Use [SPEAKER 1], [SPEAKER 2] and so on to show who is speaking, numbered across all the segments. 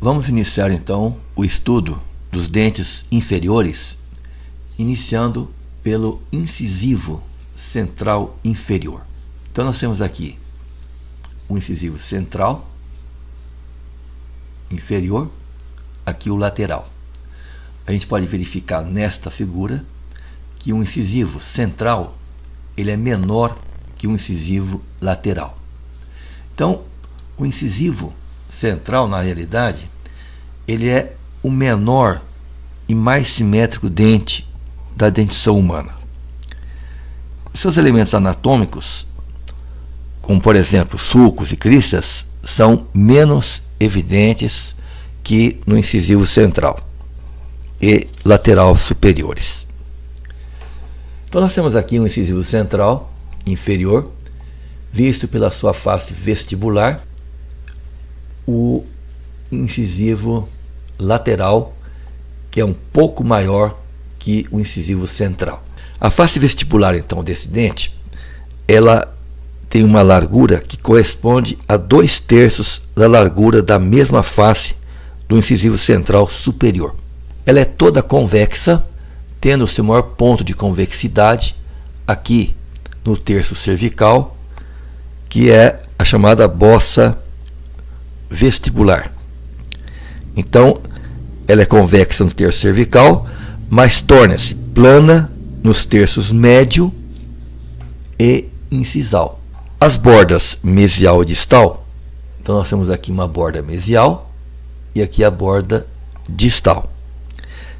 [SPEAKER 1] Vamos iniciar então o estudo dos dentes inferiores, iniciando pelo incisivo central inferior. Então nós temos aqui o incisivo central inferior, aqui o lateral. A gente pode verificar nesta figura que o incisivo central ele é menor que o incisivo lateral. Então, o incisivo central, na realidade, ele é o menor e mais simétrico dente da dentição humana. Seus elementos anatômicos, como por exemplo sulcos e cristas, são menos evidentes que no incisivo central e lateral superiores. Então nós temos aqui um incisivo central inferior, visto pela sua face vestibular, o incisivo lateral, que é um pouco maior que o incisivo central. A face vestibular, então, desse dente, ela tem uma largura que corresponde a 2/3 da largura da mesma face do incisivo central superior. Ela é toda convexa, tendo o seu maior ponto de convexidade aqui no terço cervical, que é a chamada bossa vestibular. Então, ela é convexa no terço cervical, mas torna-se plana nos terços médio e incisal. As bordas mesial e distal, então nós temos aqui uma borda mesial e aqui a borda distal.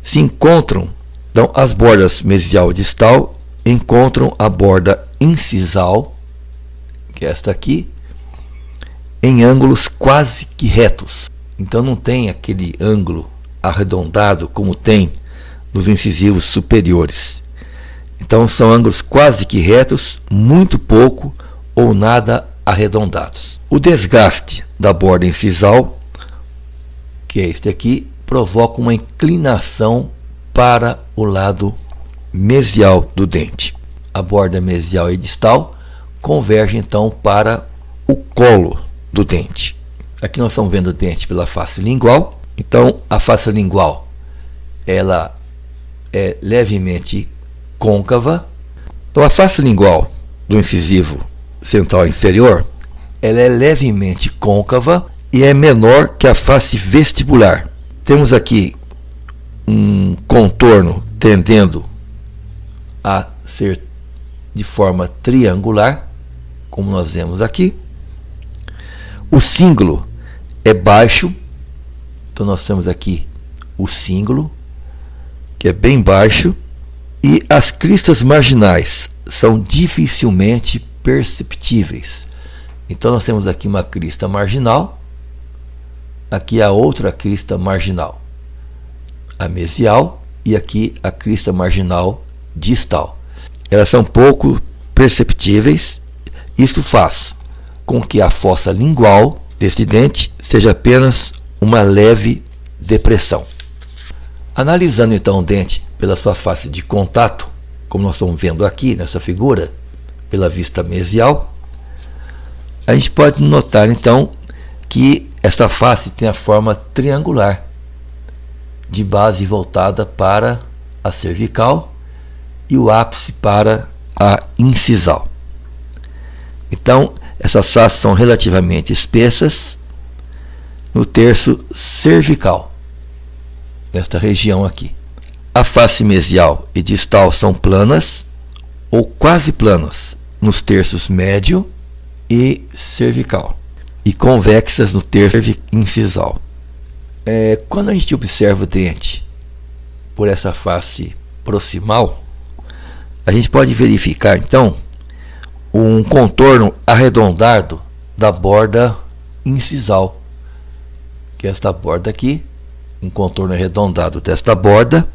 [SPEAKER 1] Se encontram, então as bordas mesial e distal encontram a borda incisal, que é esta aqui, em ângulos quase que retos. Então não tem aquele ângulo arredondado como tem nos incisivos superiores. Então são ângulos quase que retos, muito pouco ou nada arredondados. O desgaste da borda incisal, que é este aqui, provoca uma inclinação para o lado mesial do dente. A borda mesial e distal convergem então para o colo do dente. Aqui nós estamos vendo o dente pela face lingual. Então a face lingual ela é levemente côncava. Então a face lingual do incisivo central inferior ela é levemente côncava e é menor que a face vestibular. Temos aqui um contorno tendendo a ser de forma triangular, como nós vemos aqui. O cíngulo é baixo, então nós temos aqui o cíngulo, que é bem baixo, e as cristas marginais são dificilmente perceptíveis. Então nós temos aqui uma crista marginal, aqui a outra crista marginal, a mesial, e aqui a crista marginal distal. Elas são pouco perceptíveis. Isto faz com que a fossa lingual deste dente seja apenas uma leve depressão. Analisando então o dente pela sua face de contato, como nós estamos vendo aqui nessa figura, pela vista mesial, a gente pode notar então que esta face tem a forma triangular, de base voltada para a cervical e o ápice para a incisal. Então, essas faces são relativamente espessas no terço cervical, nesta região aqui. A face mesial e distal são planas ou quase planas nos terços médio e cervical e convexas no terço incisal. Quando a gente observa o dente por essa face proximal, a gente pode verificar então um contorno arredondado da borda incisal, que é esta borda aqui, um contorno arredondado desta borda.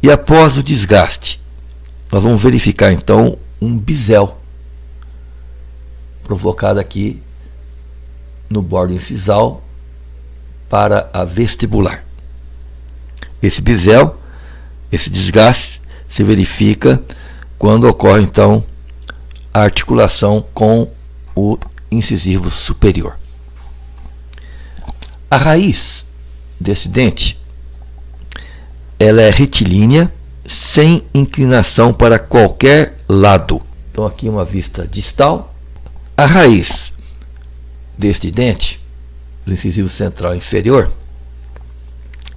[SPEAKER 1] E após o desgaste, nós vamos verificar então um bisel provocado aqui no bordo incisal para a vestibular. Esse bisel, esse desgaste, se verifica quando ocorre então a articulação com o incisivo superior. A raiz desse dente, ela é retilínea, sem inclinação para qualquer lado. Então aqui uma vista distal. A raiz deste dente, do incisivo central inferior,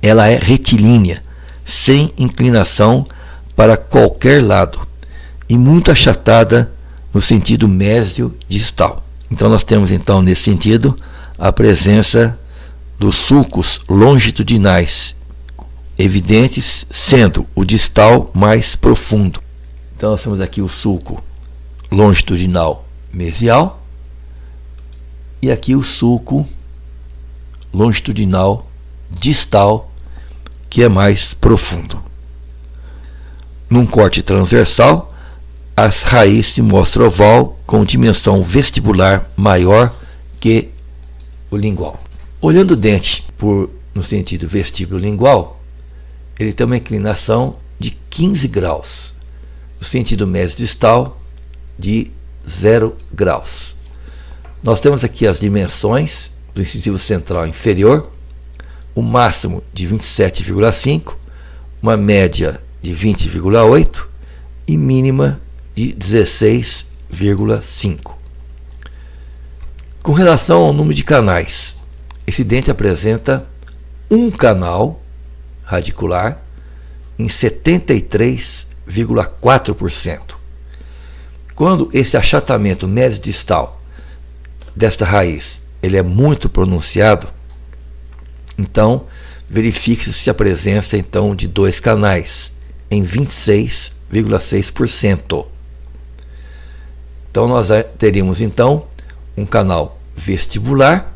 [SPEAKER 1] ela é retilínea, sem inclinação para qualquer lado e muito achatada no sentido mésio-distal. Então nós temos então nesse sentido a presença dos sulcos longitudinais evidentes, sendo o distal mais profundo. Então nós temos aqui o sulco longitudinal mesial e aqui o sulco longitudinal distal, que é mais profundo. Num corte transversal, a raiz se mostra oval com dimensão vestibular maior que o lingual. Olhando o dente no sentido vestíbulo-lingual, ele tem uma inclinação de 15 graus, no sentido médio-distal de 0 graus. Nós temos aqui as dimensões do incisivo central inferior, o máximo de 27,5, uma média de 20,8 e mínima de 16,5. Com relação ao número de canais, esse dente apresenta um canal radicular em 73,4%. Quando esse achatamento médio-distal desta raiz ele é muito pronunciado, então verifique-se a presença então de dois canais em 26,6%. Então nós teríamos então um canal vestibular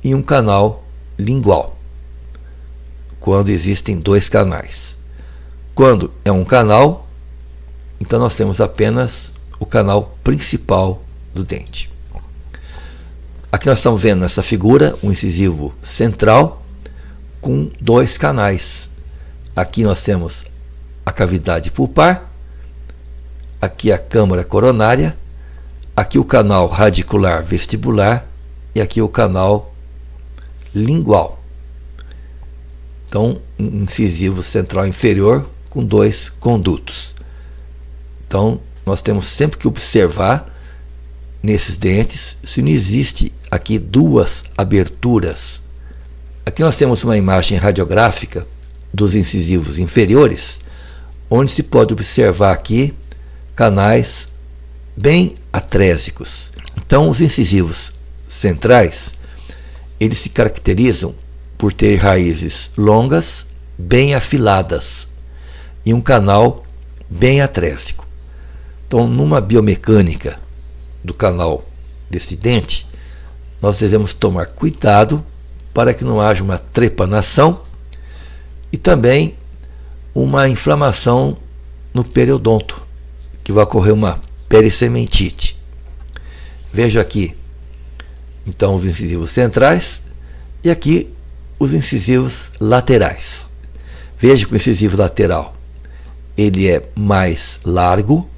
[SPEAKER 1] e um canal lingual, quando existem dois canais. Quando é um canal, então nós temos apenas o canal principal do dente. Aqui nós estamos vendo nessa figura um incisivo central com dois canais. Aqui nós temos a cavidade pulpar, aqui a câmara coronária, aqui o canal radicular vestibular e aqui o canal lingual. Então, um incisivo central inferior com dois condutos. Então, nós temos sempre que observar nesses dentes se não existe aqui duas aberturas. Aqui nós temos uma imagem radiográfica dos incisivos inferiores, onde se pode observar aqui canais bem atrésicos. Então, os incisivos centrais, eles se caracterizam por ter raízes longas, bem afiladas e um canal bem atrésico. Então, numa biomecânica do canal desse dente, nós devemos tomar cuidado para que não haja uma trepanação e também uma inflamação no periodonto, que vai ocorrer uma pericementite. Veja aqui, então, os incisivos centrais e aqui os incisivos laterais. Veja que o incisivo lateral ele é mais largo,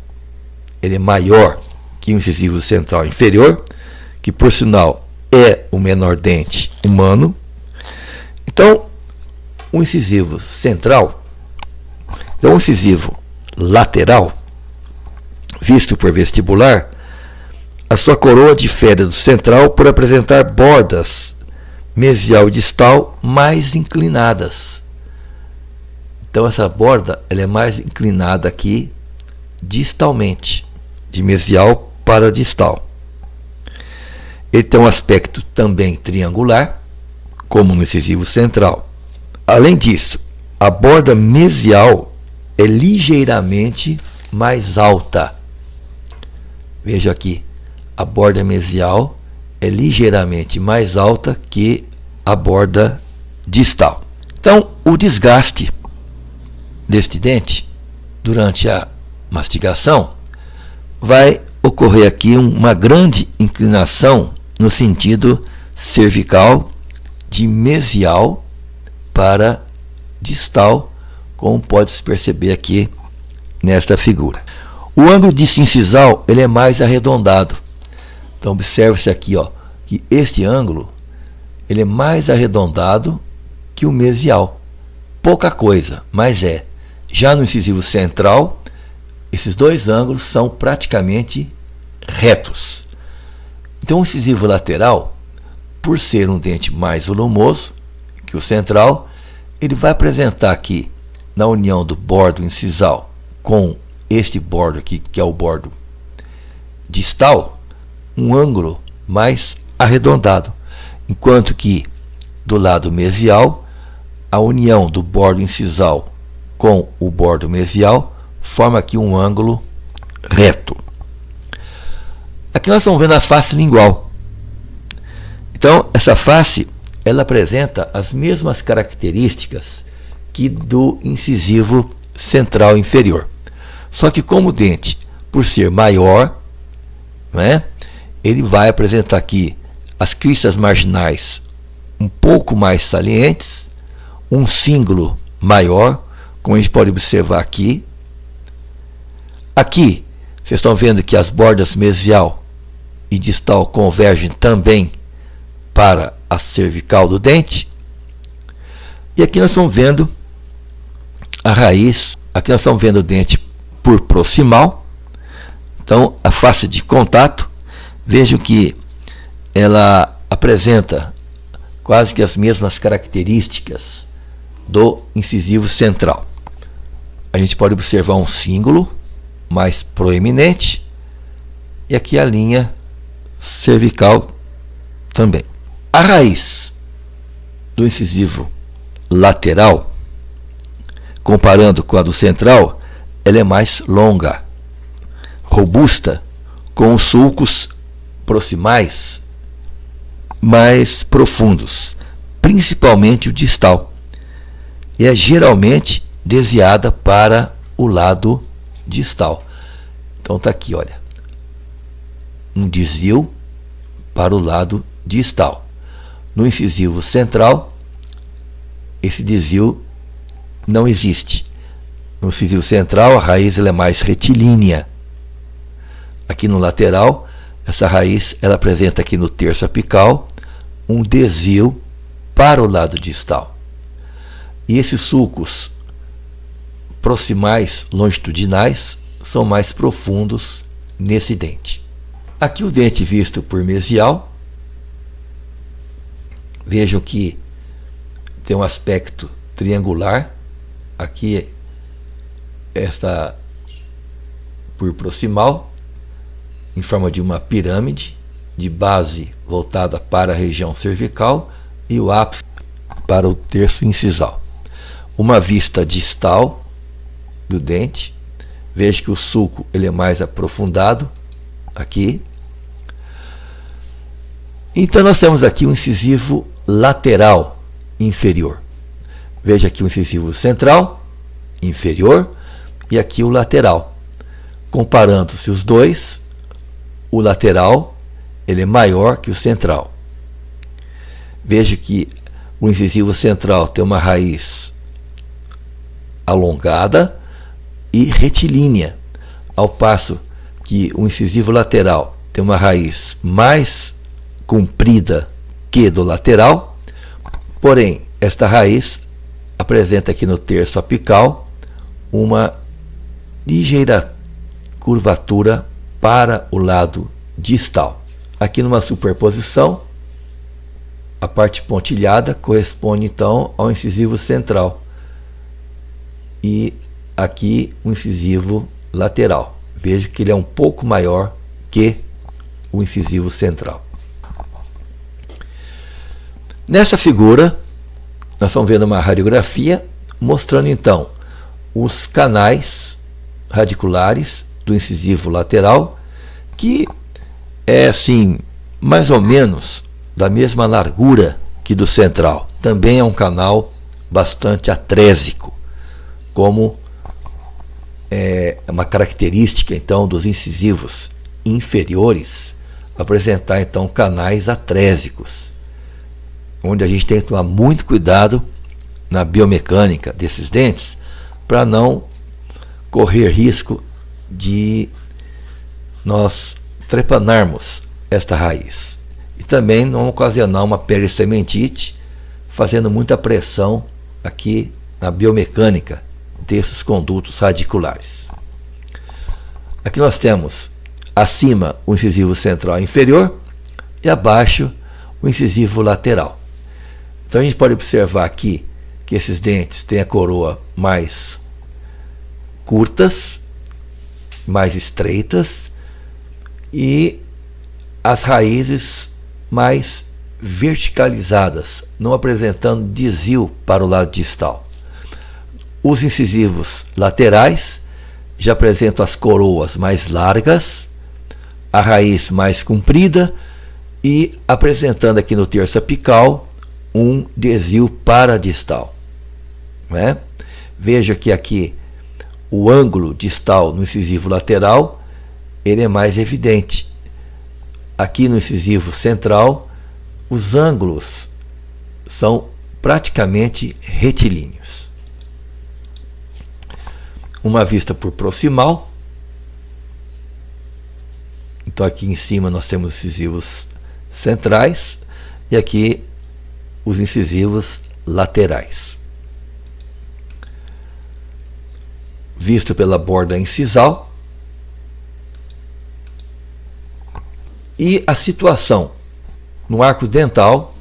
[SPEAKER 1] ele é maior que o incisivo central inferior, que por sinal é o menor dente humano. Então, o incisivo central é um incisivo lateral, visto por vestibular. A sua coroa difere do central por apresentar bordas mesial e distal mais inclinadas. Então essa borda ela é mais inclinada aqui distalmente, de mesial para distal. Ele tem um aspecto também triangular, como no incisivo central. Além disso, a borda mesial é ligeiramente mais alta. Veja aqui, a borda mesial é ligeiramente mais alta que a borda distal. Então, o desgaste deste dente durante a mastigação vai ocorrer aqui uma grande inclinação no sentido cervical de mesial para distal, como pode-se perceber aqui nesta figura. O ângulo de incisal ele é mais arredondado. Então observe-se aqui, ó, que este ângulo ele é mais arredondado que o mesial. Pouca coisa, mas é. Já no incisivo central, esses dois ângulos são praticamente retos. Então o incisivo lateral, por ser um dente mais volumoso que o central, ele vai apresentar aqui, na união do bordo incisal com este bordo aqui, que é o bordo distal, um ângulo mais arredondado, enquanto que do lado mesial, a união do bordo incisal com o bordo mesial forma aqui um ângulo reto. Aqui nós estamos vendo a face lingual. Então, essa face, ela apresenta as mesmas características que do incisivo central inferior. Só que como o dente, por ser maior, né, ele vai apresentar aqui as cristas marginais um pouco mais salientes, um cíngulo maior, como a gente pode observar aqui. Aqui, vocês estão vendo que as bordas mesial e distal convergem também para a cervical do dente. E aqui nós estamos vendo a raiz, aqui nós estamos vendo o dente por proximal. Então, a face de contato, vejam que ela apresenta quase que as mesmas características do incisivo central. A gente pode observar um cíngulo mais proeminente e aqui a linha cervical também. A raiz do incisivo lateral, comparando com a do central, ela é mais longa, robusta, com os sulcos proximais mais profundos, principalmente o distal, e é geralmente desviada para o lado distal. Então está aqui, olha, um desvio para o lado distal. No incisivo central, esse desvio não existe. No incisivo central, a raiz ela é mais retilínea. Aqui no lateral, essa raiz ela apresenta aqui no terço apical um desvio para o lado distal. E esses sulcos proximais longitudinais são mais profundos nesse dente. Aqui o dente visto por mesial. Vejam que tem um aspecto triangular. Aqui esta por proximal, em forma de uma pirâmide, de base voltada para a região cervical e o ápice para o terço incisal. Uma vista distal do dente. Veja que o sulco ele é mais aprofundado aqui. Então nós temos aqui um incisivo lateral inferior. Veja aqui o incisivo central inferior e aqui o lateral. Comparando-se os dois, o lateral ele é maior que o central. Veja que o incisivo central tem uma raiz alongada e retilínea, ao passo que o incisivo lateral tem uma raiz mais comprida que do lateral, porém esta raiz apresenta aqui no terço apical uma ligeira curvatura para o lado distal. Aqui numa superposição, a parte pontilhada corresponde então ao incisivo central e aqui o incisivo lateral. Veja que ele é um pouco maior que o incisivo central. Nessa figura, nós estamos vendo uma radiografia mostrando então os canais radiculares do incisivo lateral, que é assim, mais ou menos da mesma largura que do central. Também é um canal bastante atrésico, como é uma característica então dos incisivos inferiores apresentar então canais atrésicos, onde a gente tem que tomar muito cuidado na biomecânica desses dentes para não correr risco de nós trepanarmos esta raiz. e também não ocasionar uma pericementite, fazendo muita pressão aqui na biomecânica desses condutos radiculares. Aqui nós temos acima o incisivo central inferior e abaixo o incisivo lateral. Então a gente pode observar aqui que esses dentes têm a coroa mais curtas, mais estreitas e as raízes mais verticalizadas, não apresentando desvio para o lado distal. Os incisivos laterais já apresentam as coroas mais largas, a raiz mais comprida e apresentando aqui no terço apical um desvio paradistal. Né? Veja que aqui o ângulo distal no incisivo lateral ele é mais evidente. Aqui no incisivo central os ângulos são praticamente retilíneos. Uma vista por proximal. Então aqui em cima nós temos os incisivos centrais e aqui os incisivos laterais. Visto pela borda incisal. E a situação no arco dental,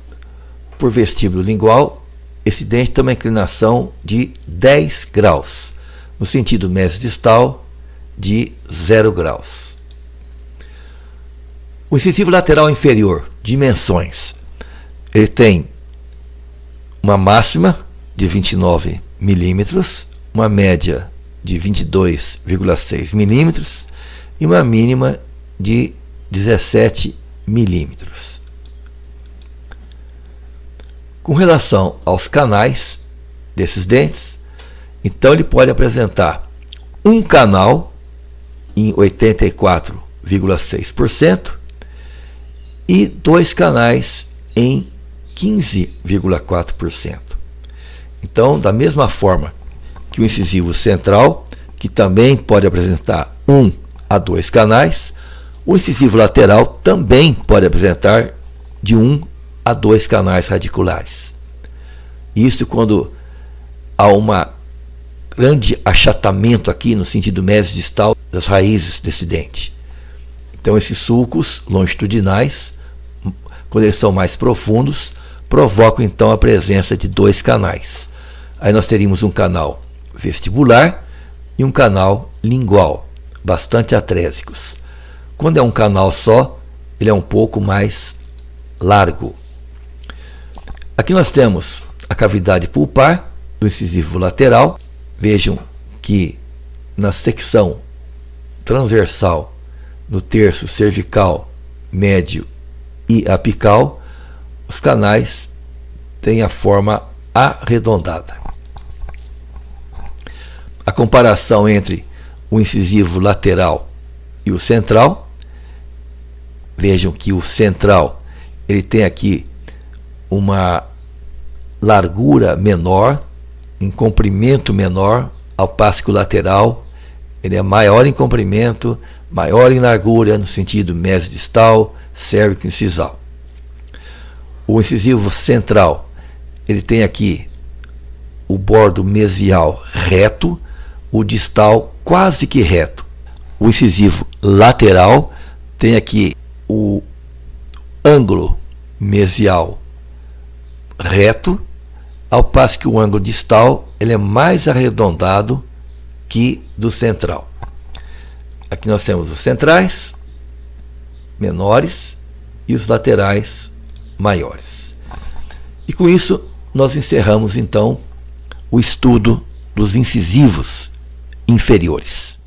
[SPEAKER 1] por vestíbulo lingual, esse dente tem uma inclinação de 10 graus, no sentido mesodistal de 0 graus. O incisivo lateral inferior, dimensões, ele tem uma máxima de 29 milímetros, uma média de 22,6 milímetros e uma mínima de 17 milímetros. Com relação aos canais desses dentes, então ele pode apresentar um canal em 84,6% e dois canais em 15,4%. Então, da mesma forma que o incisivo central, que também pode apresentar 1 a 2 canais, o incisivo lateral também pode apresentar de 1 a 2 canais radiculares. Isso quando há um grande achatamento aqui no sentido mesodistal das raízes desse dente. Então esses sulcos longitudinais, quando eles são mais profundos, provocam então a presença de 2 canais. Aí nós teríamos um canal vestibular e um canal lingual, bastante atrésicos. Quando é um canal só, ele é um pouco mais largo. Aqui nós temos a cavidade pulpar do incisivo lateral. Vejam que na secção transversal, no terço cervical, médio e apical, os canais têm a forma arredondada. A comparação entre o incisivo lateral e o central, vejam que o central ele tem aqui uma largura menor, um comprimento menor, ao passo que o lateral ele é maior em comprimento, maior em largura no sentido mesodistal, cérvico-incisal. O incisivo central ele tem aqui o bordo mesial reto, o distal quase que reto. O incisivo lateral tem aqui o ângulo mesial reto, ao passo que o ângulo distal ele é mais arredondado que do central. Aqui nós temos os centrais menores e os laterais maiores. E com isso nós encerramos então o estudo dos incisivos inferiores.